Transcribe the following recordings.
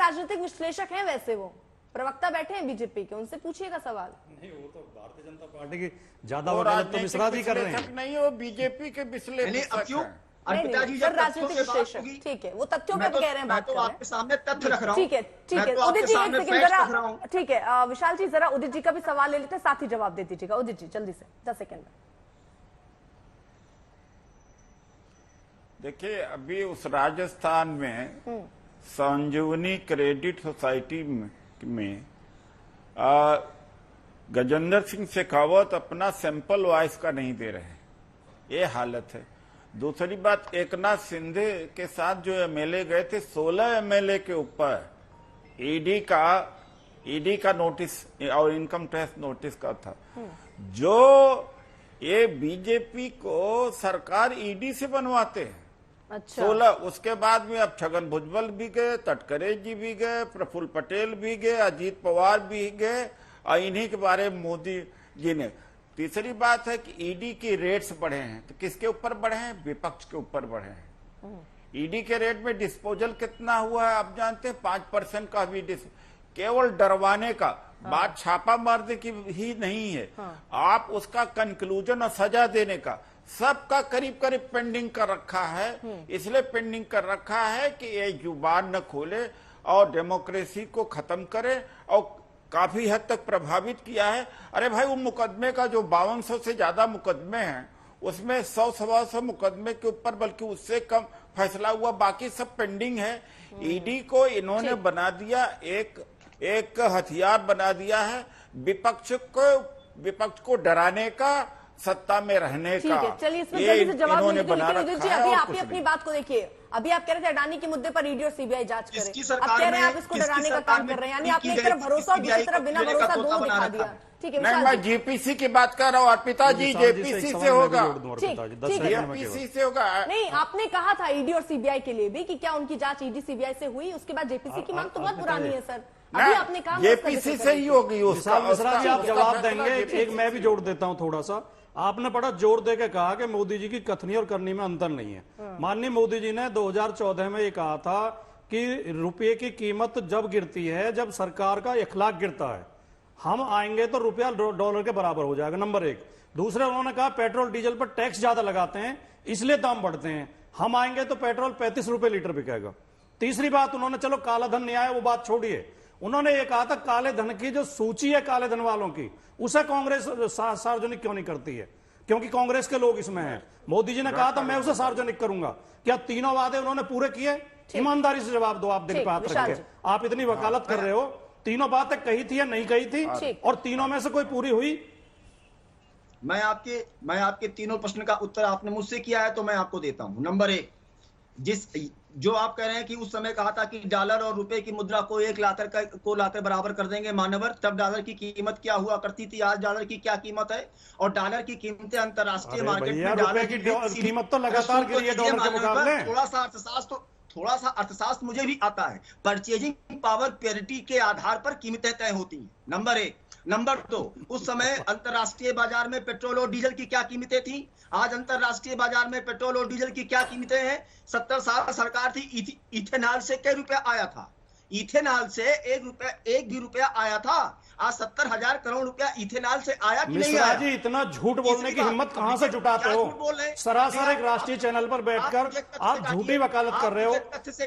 राजनीतिक विश्लेषक हैं, वैसे वो प्रवक्ता बैठे हैं बीजेपी के, उनसे पूछिएगा सवाल। नहीं, वो तो भारतीय जनता पार्टी की ज्यादा वकालत तो मिश्रा जी कर रहे हैं। नहीं, वो बीजेपी के विश्लेषक हैं। अर्पिता जी सर राजनीतिक विश्लेषक, ठीक है, वो तथ्यों पे कह रहे हैं, बात कर रहे हैं। आपके सामने तथ्य रख रहा हूं। ठीक है उदित जी, एक सेकंड जरा, ठीक है विशाल जी, जरा उदित जी का भी सवाल ले लेते हैं, साथ ही जवाब दे दीजिएगा। उदित जी जल्दी से 10 सेकंड में। देखिए, अभी उस राजस्थान में संजीवनी क्रेडिट सोसाइटी में गजेंद्र सिंह शेखावत अपना सैंपल वॉइस का नहीं दे रहे, ये हालत है। दूसरी बात, एकनाथ शिंदे के साथ जो एमएलए गए थे, 16 एमएलए के ऊपर ईडी का नोटिस और इनकम टैक्स नोटिस का था। जो ये बीजेपी को सरकार ईडी से बनवाते हैं। अच्छा। 16, उसके बाद में अब छगन भुजबल भी गए, तटकरे जी भी गए, प्रफुल्ल पटेल भी गए, अजीत पवार भी गए, और इन्हीं के बारे में मोदी जी ने। तीसरी बात है कि ईडी के रेट्स बढ़े हैं, तो किसके ऊपर बढ़े हैं? विपक्ष के ऊपर बढ़े हैं। ईडी के रेट में डिस्पोजल कितना हुआ है आप जानते हैं? 5% का भी केवल डरवाने का। बात छापा मारने की ही नहीं है, आप उसका कंक्लूजन और सजा देने का, सबका करीब करीब पेंडिंग कर रखा है। इसलिए पेंडिंग कर रखा है कि ये जुबान न खोले और डेमोक्रेसी को खत्म करे, और काफी हद तक प्रभावित किया है। अरे भाई, वो मुकदमे का जो 5200 से ज्यादा मुकदमे हैं, उसमें 100-125 मुकदमे के ऊपर बल्कि उससे कम फैसला हुआ, बाकी सब पेंडिंग है। ईडी को इन्होंने बना दिया एक हथियार बना दिया है विपक्ष को डराने का, सत्ता में रहने का। चलिए इसमें जल्दी से जवाब इन्होंने बना रखा जी, है। अभी आप अपनी बात को देखिए। अभी आप कह रहे थे अडानी के मुद्दे पर ईडी और सीबीआई जांच करे, अब कह रहे हैं आप इसको डराने का काम कर रहे हैं, यानी आपने एक तरफ भरोसा और दूसरी तरफ बिना भरोसा दोनों दिखा दिया। ठीक है, नहीं, मैं जीपीसी की बात कर रहा हूँ अर्पिता जी, जेपीसी से होगा, जेपीसी से होगा। नहीं, आपने कहा था ईडी और सीबीआई के लिए भी कि क्या उनकी जांच ईडी सीबीआई से हुई, उसके बाद जेपीसी की मांग तो बहुत पुरानी है सर। अभी आपने कहा जेपीसी से ही होगी उसका। मिश्रा जी आप जवाब देंगे? एक मैं भी जोड़ देता हूँ थोड़ा सा। आपने बड़ा जोर देकर कहा कि मोदी जी की कथनी और करनी में अंतर नहीं है। माननीय मोदी जी ने 2014 में ये कहा था कि रुपये की कीमत जब गिरती है, जब सरकार का इखलाक गिरता है, हम आएंगे तो रुपया डॉलर के बराबर हो जाएगा, नंबर 1। दूसरे, उन्होंने कहा पेट्रोल डीजल पर टैक्स ज्यादा लगाते हैं इसलिए दाम बढ़ते हैं, हम आएंगे तो पेट्रोल 35 रुपए लीटर बिकेगा। तीसरी बात उन्होंने, चलो काला धन नहीं आया वो बात छोड़िए, उन्होंने ये कहा था काले धन की जो सूची है काले धन वालों की, उसे कांग्रेस सार्वजनिक क्यों नहीं करती है, क्योंकि कांग्रेस के लोग इसमें हैं। मोदी जी ने कहा था मैं उसे सार्वजनिक करूंगा। क्या तीनों वादे उन्होंने पूरे किए? ईमानदारी से जवाब दो, आप दिल पे हाथ रख के। आप इतनी वकालत कर रहे हो, तीनों बातें कही थी या नहीं कही थी, और तीनों में से कोई पूरी हुई? मैं आपके तीनों प्रश्न का उत्तर आपने मुझसे किया है तो मैं आपको देता हूं। नंबर 1, जो आप कह रहे हैं कि उस समय कहा था कि डॉलर और रुपए की मुद्रा को लाकर बराबर कर देंगे मानवर, तब डॉलर की कीमत क्या हुआ करती थी, आज डॉलर की क्या कीमत है, और डॉलर की कीमतें अंतरराष्ट्रीय मार्केट में डॉलर की कीमत तो लगातार गिरी है डॉलर के मुकाबले। थोड़ा सा अर्थशास्त्र मुझे भी आता है। परचेजिंग पावर पैरिटी के आधार पर कीमतें तय होती हैं, नंबर 1। नंबर 2, उस समय अंतरराष्ट्रीय बाजार में पेट्रोल और डीजल की क्या कीमतें थी, आज अंतरराष्ट्रीय बाजार में पेट्रोल और डीजल की क्या कीमतें हैं। 70 साल सरकार थी, इथेनॉल से क्या रुपया आया था? इथेनॉल से 1 भी रुपया आया था। आज 70,000 करोड़ रुपया इथेनॉल से आया कि नहीं आया? जी, इतना झूठ बोलने की हिम्मत कहां से जुटाते हो? सरासर एक राष्ट्रीय चैनल पर बैठकर आप झूठी वकालत कर रहे हो।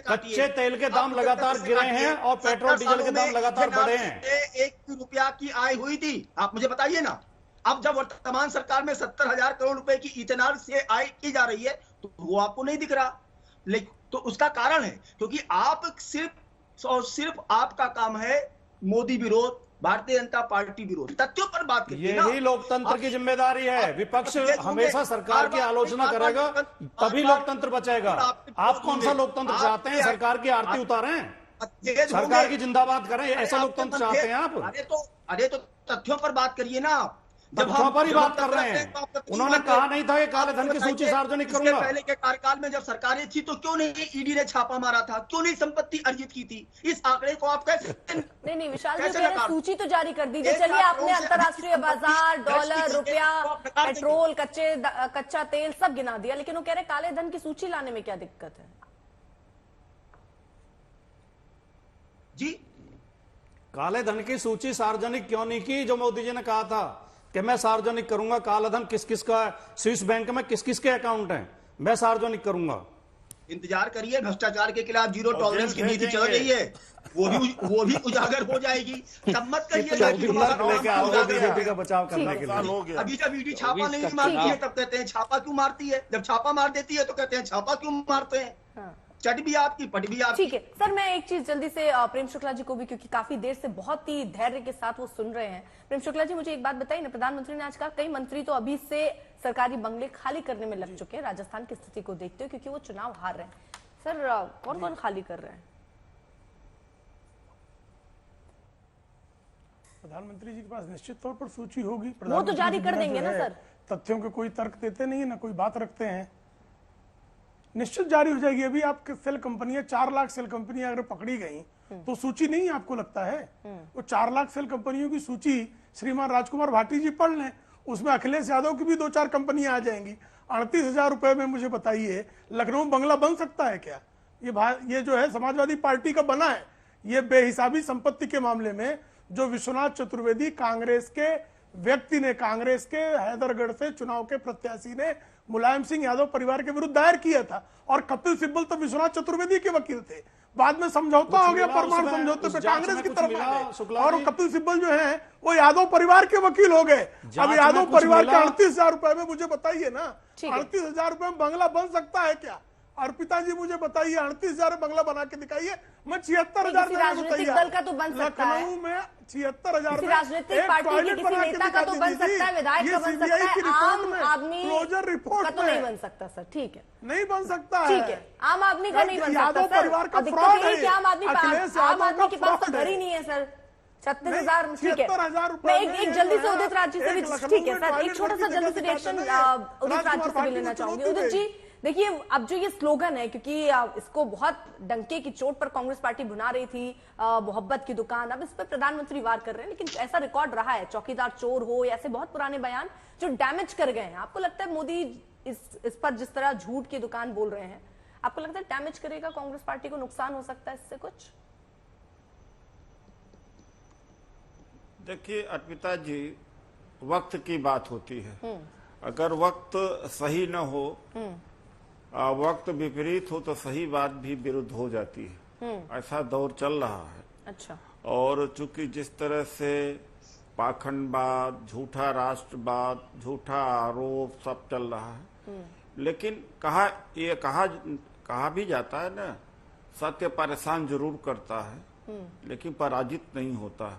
कच्चे तेल के दाम लगातार गिरे हैं और पेट्रोल डीजल के दाम लगातार बढ़े हैं। 1 रुपया की आय हुई थी, आप मुझे बताइए ना। अब जब वर्तमान सरकार में 70,000 करोड़ रुपए की इथेनॉल से आय की जा रही है तो वो आपको नहीं दिख रहा। लेकिन तो उसका कारण है क्योंकि आप सिर्फ आपका काम है मोदी विरोध, भारतीय जनता पार्टी विरोध। तथ्यों पर बात करिए ना। यही लोकतंत्र की जिम्मेदारी है। विपक्ष हमेशा सरकार की आलोचना करेगा, तभी लोकतंत्र बचेगा। आप कौन सा लोकतंत्र चाहते हैं? सरकार की आरती उतारें, सरकार की जिंदाबाद करें, ऐसा लोकतंत्र चाहते हैं आप? अरे तो तथ्यों पर बात करिए ना। तथ्यों पर ही बात कर रहे हैं। उन्होंने कहा नहीं था कि काले धन की सूची सार्वजनिक करूंगा। पहले के कार्यकाल में जब सरकारें थी तो क्यों नहीं ईडी ने छापा मारा था, क्यों नहीं संपत्ति अर्जित की थी? इस आंकड़े को आप कैसे नहीं विशाल जी, पहले सूची तो जारी कर दीजिए। चलिए, आपने अंतरराष्ट्रीय बाजार, डॉलर, रुपया, पेट्रोल, कच्चा तेल सब गिना दिया, लेकिन वो कह रहे काले धन की सूची लाने में क्या दिक्कत है? काले धन की सूची सार्वजनिक क्यों नहीं की, जो मोदी जी ने कहा था कि मैं सार्वजनिक करूंगा काला धन किस किस का है, स्विस बैंक में किस किस के अकाउंट हैं, मैं सार्वजनिक करूंगा। इंतजार करिए, भ्रष्टाचार के खिलाफ जीरो टॉलरेंस की नीति चल रही है, वो भी उजागर हो जाएगी। तब मत कहिए बीजेपी का बचाव करने के लिए। अभी जब ईडी छापा नहीं मारती है तब कहते हैं छापा क्यों मारती है, जब छापा मार देती है तो कहते हैं छापा क्यों मारते हैं। चट भी आपकी पट भी आपकी। ठीक है सर, मैं एक चीज जल्दी से प्रेम शुक्ला जी को भी, क्योंकि काफी देर से बहुत ही धैर्य के साथ वो सुन रहे हैं। प्रेम शुक्ला जी, मुझे एक बात बताइए ना, प्रधानमंत्री ने आज कहा कई मंत्री तो अभी से सरकारी बंगले खाली करने में लग चुके हैं राजस्थान की स्थिति को देखते हुए, क्योंकि वो चुनाव हार रहे हैं। सर कौन कौन खाली कर रहे हैं? प्रधानमंत्री जी के पास निश्चित तौर पर सूची होगी, वो तो जारी कर देंगे ना सर। तथ्यों के कोई तर्क देते नहीं है ना कोई बात रखते हैं, निश्चित जारी हो जाएगी। अभी आपके सेल कंपनियां 4 लाख सेल कंपनियां अगर पकड़ी गई तो सूची नहीं आपको लगता है? वो 4 लाख सेल कंपनियों की सूची श्रीमान राजकुमार भाटी जी पढ़ लें, उसमें अखिलेश यादव की भी 2-4 कंपनियां आ जाएंगी। 38,000 रुपए में मुझे बताइए लखनऊ बंगला बन सकता है क्या? ये जो है समाजवादी पार्टी का बना है, ये बेहिसाबी संपत्ति के मामले में जो विश्वनाथ चतुर्वेदी कांग्रेस के व्यक्ति ने, कांग्रेस के हैदरगढ़ से चुनाव के प्रत्याशी ने मुलायम सिंह यादव परिवार के विरुद्ध दायर किया था, और कपिल सिब्बल तो विश्वनाथ चतुर्वेदी के वकील थे। बाद में समझौता हो गया, परमाणु समझौते पे कांग्रेस की तरफ आ गए, और कपिल सिब्बल जो है वो यादव परिवार के वकील हो गए। अब यादव परिवार के 38,000 रुपए में मुझे बताइए ना, 38,000 रुपए में बंगला बन सकता है क्या? अर्पिता जी मुझे बताइए, 38,000 बंगला बना के दिखाइए। मैं 76,000 राजनीतिक दल का तो बन सकता है, लखनऊ में 76,000 राजनीतिक पार्टी के किसी नेता का तो बन सकता है, विधायक का बन सकता है, आम आदमी का तो नहीं बन सकता सर। ठीक है, नहीं बन सकता ठीक है, आम आदमी का नहीं बन सकता सर। परिवार का दिक्कत फ्रॉड यही है कि आम आदमी के पास तो घर ही नहीं है सर। 36,000, ठीक है। मैं एक जल्दी से उदित राज जी से भी, ठीक है सर, एक छोटा सा जल्दी से रिएक्शन उदित राज जी से भी लेना चाहूंगी। उदित जी देखिए, अब जो ये स्लोगन है, क्योंकि इसको बहुत डंके की चोट पर कांग्रेस पार्टी भुना रही थी, मोहब्बत की दुकान, अब इस पर प्रधानमंत्री वार कर रहे हैं, लेकिन ऐसा रिकॉर्ड रहा है, चौकीदार चोर हो या ऐसे बहुत पुराने बयान जो डैमेज कर गए हैं। आपको लगता है मोदी इस पर जिस तरह झूठ की दुकान बोल रहे हैं, आपको लगता है डैमेज करेगा कांग्रेस पार्टी को, नुकसान हो सकता है इससे कुछ? देखिए अर्पिता जी, वक्त की बात होती है, अगर वक्त सही न हो, वक्त विपरीत हो तो सही बात भी विरुद्ध हो जाती है। ऐसा दौर चल रहा है। अच्छा। और चूंकि जिस तरह से पाखंडवाद, झूठा राष्ट्रवाद, झूठा आरोप सब चल रहा है, लेकिन कहा भी जाता है ना, सत्य परेशान जरूर करता है लेकिन पराजित नहीं होता।